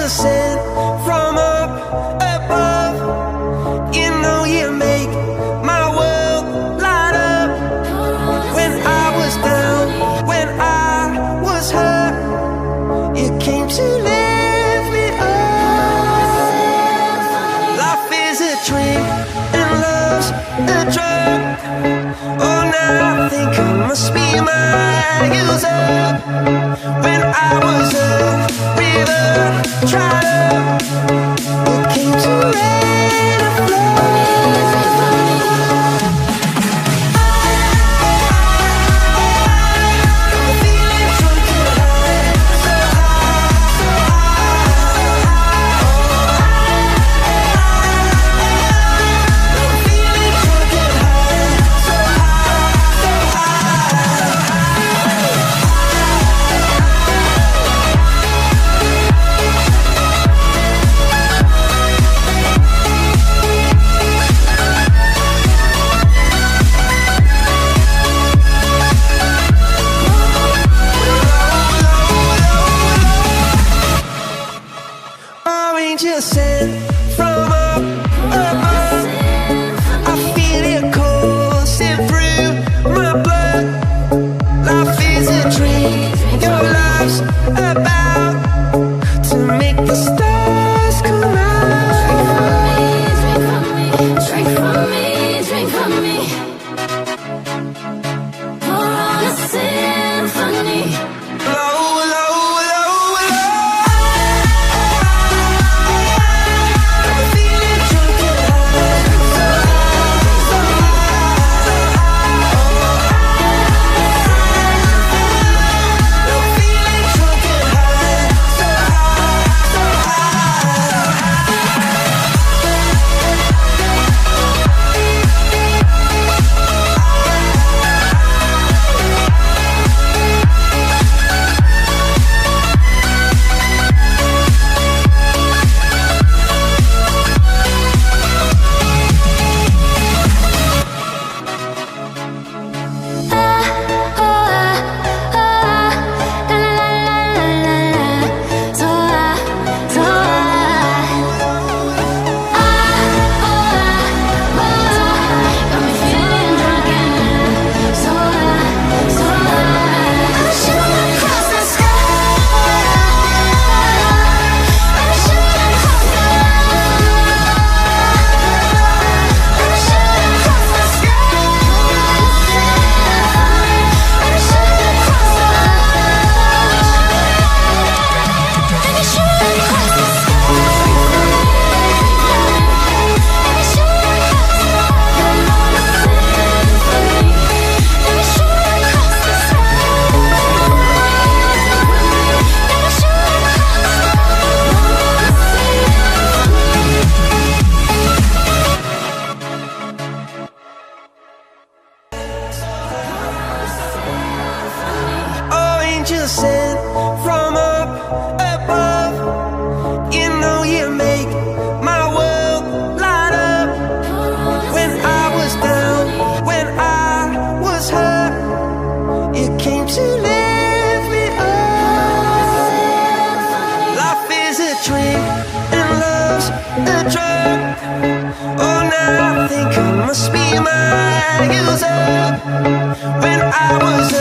angels sent from up above. You know you make my world light up. When I was down, when I was hurt, you came to lift me up. Life is a drink and love's a drug. Oh, now I think I must be my user. When I was a river dried up, you came to rain and flood. I'm feeling drunk and high, so high, so high. I'm feeling drunk and high, so high, so angels sent from up above. I feel it coursing through my blood. Life is a dream, your love's about to make the stars come out. Drink from me, drink from me. Pour on a symphony. Low, low, low, low. I'm feeling drunk and high, so high, so high. I'm feeling drunk and high, so high, so angels sent from up above. You know you make my world light up. When I was down, when I was hurt, you came to lift me up. Life is a drink and love's a drug. Oh, now I think I must be my user. When I was